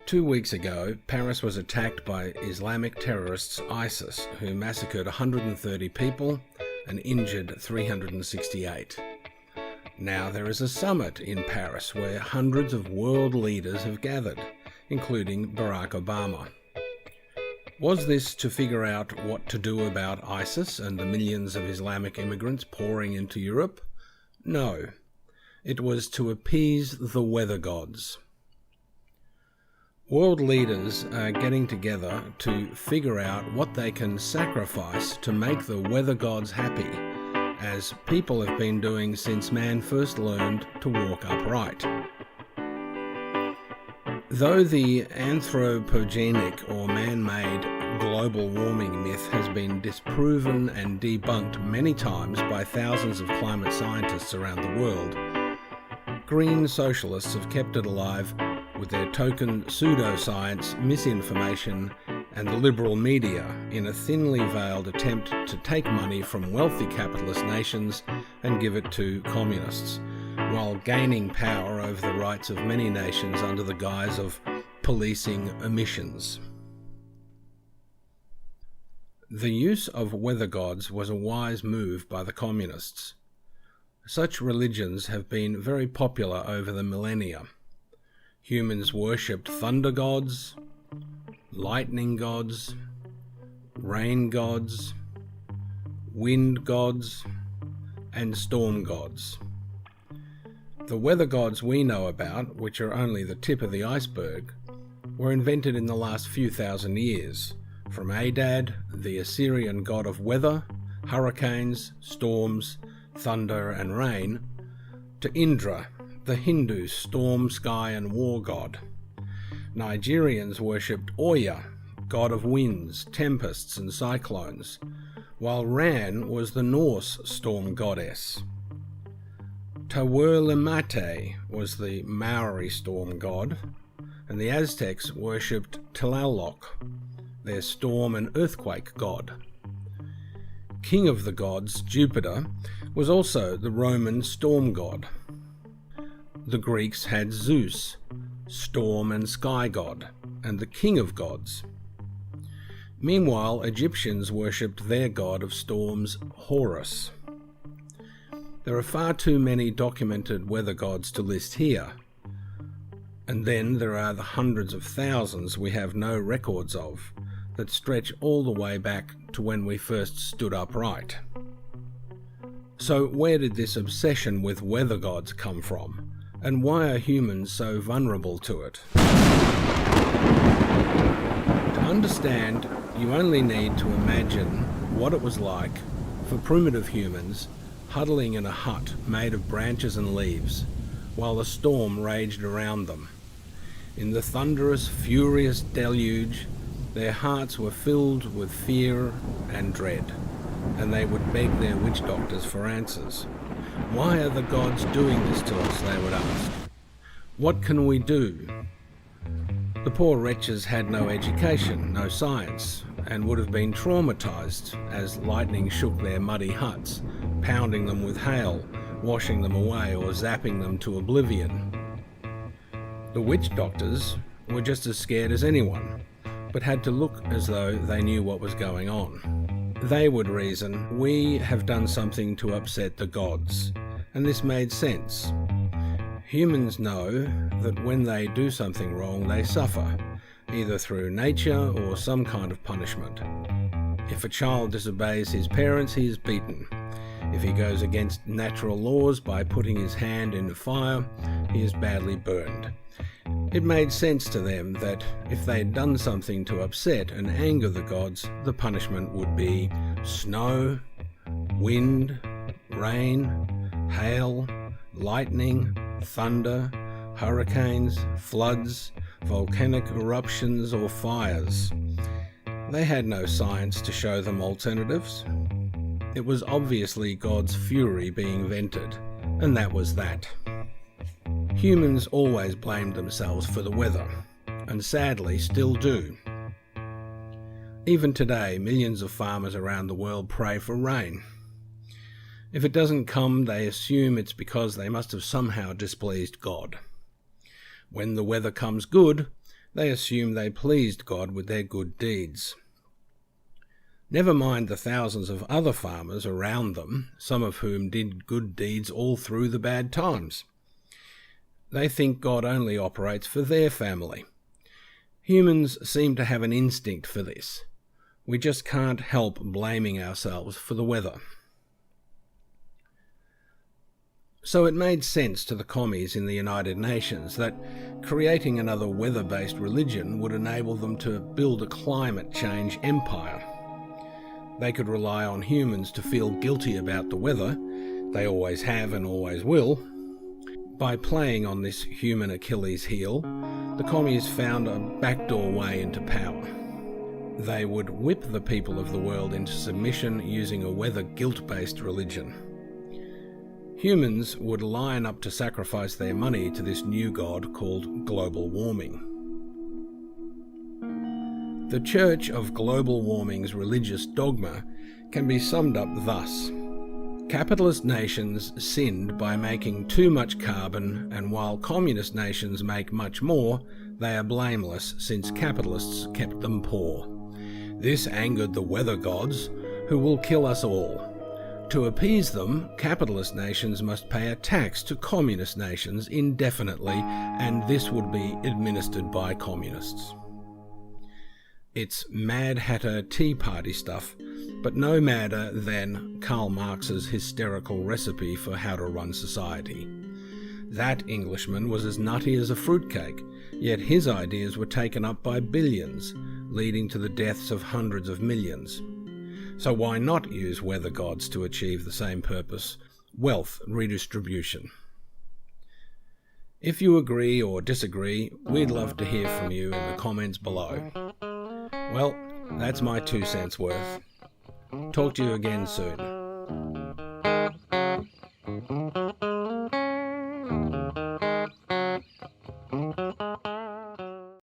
2 weeks ago, Paris was attacked by Islamic terrorists ISIS, who massacred 130 people and injured 368. Now there is a summit in Paris where hundreds of world leaders have gathered, including Barrack Obama. Was this to figure out what to do about ISIS and the millions of Islamic immigrants pouring into Europe? No. It was to appease the weather gods. World leaders are getting together to figure out what they can sacrifice to make the weather gods happy, as people have been doing since man first learned to walk upright. Though the anthropogenic or man-made global warming myth has been disproven and debunked many times by thousands of climate scientists around the world, green socialists have kept it alive with their token pseudoscience, misinformation, and the liberal media in a thinly veiled attempt to take money from wealthy capitalist nations and give it to communists, while gaining power over the rights of many nations under the guise of policing emissions. The use of weather gods was a wise move by the communists. Such religions have been very popular over the millennia. Humans worshipped thunder gods, lightning gods, rain gods, wind gods, and storm gods. The weather gods we know about, which are only the tip of the iceberg, were invented in the last few thousand years, from Adad, the Assyrian god of weather, hurricanes, storms, thunder and rain, to Indra, the Hindu storm, sky and war god. Nigerians worshipped Oya, god of winds, tempests and cyclones, while Ran was the Norse storm goddess. Tawerlemate was the Maori storm god, and the Aztecs worshipped Tlaloc, their storm and earthquake god. King of the gods, Jupiter, was also the Roman storm god. The Greeks had Zeus, storm and sky god, and the king of gods. Meanwhile, Egyptians worshipped their god of storms, Horus. There are far too many documented weather gods to list here. And then there are the hundreds of thousands we have no records of, that stretch all the way back to when we first stood upright. So where did this obsession with weather gods come from? And why are humans so vulnerable to it? To understand, you only need to imagine what it was like for primitive humans huddling in a hut made of branches and leaves while a storm raged around them. In the thunderous, furious deluge, their hearts were filled with fear and dread, and they would beg their witch doctors for answers. Why are the gods doing this to us, they would ask. What can we do? The poor wretches had no education, no science, and would have been traumatized as lightning shook their muddy huts, pounding them with hail, washing them away or zapping them to oblivion. The witch doctors were just as scared as anyone, but had to look as though they knew what was going on. They would reason, we have done something to upset the gods, and this made sense. Humans know that when they do something wrong, they suffer, either through nature or some kind of punishment. If a child disobeys his parents, he is beaten. If he goes against natural laws by putting his hand in the fire, he is badly burned. It made sense to them that if they had done something to upset and anger the gods, the punishment would be snow, wind, rain, hail, lightning, thunder, hurricanes, floods, volcanic eruptions or fires. They had no science to show them alternatives. It was obviously God's fury being vented, and that was that. Humans always blamed themselves for the weather, and sadly still do. Even today, millions of farmers around the world pray for rain. If it doesn't come, they assume it's because they must have somehow displeased God. When the weather comes good, They assume they pleased God with their good deeds. Never mind the thousands of other farmers around them, some of whom did good deeds all through the bad times. They think God only operates for their family. Humans seem to have an instinct for this. We just can't help blaming ourselves for the weather. So it made sense to the commies in the United Nations that creating another weather-based religion would enable them to build a climate change empire. They could rely on humans to feel guilty about the weather, they always have and always will. By playing on this human Achilles heel, the commies found a backdoor way into power. They would whip the people of the world into submission using a weather guilt-based religion. Humans would line up to sacrifice their money to this new god called global warming. The Church of Global Warming's religious dogma can be summed up thus. Capitalist nations sinned by making too much carbon, and while communist nations make much more, they are blameless since capitalists kept them poor. This angered the weather gods, who will kill us all. To appease them, capitalist nations must pay a tax to communist nations indefinitely, and this would be administered by communists. It's Mad Hatter Tea Party stuff, but no madder than Karl Marx's hysterical recipe for how to run society. That Englishman was as nutty as a fruitcake, yet his ideas were taken up by billions, leading to the deaths of hundreds of millions. So why not use weather gods to achieve the same purpose? Wealth redistribution. If you agree or disagree, we'd love to hear from you in the comments below. Well, that's my 2 cents worth. Talk to you again soon.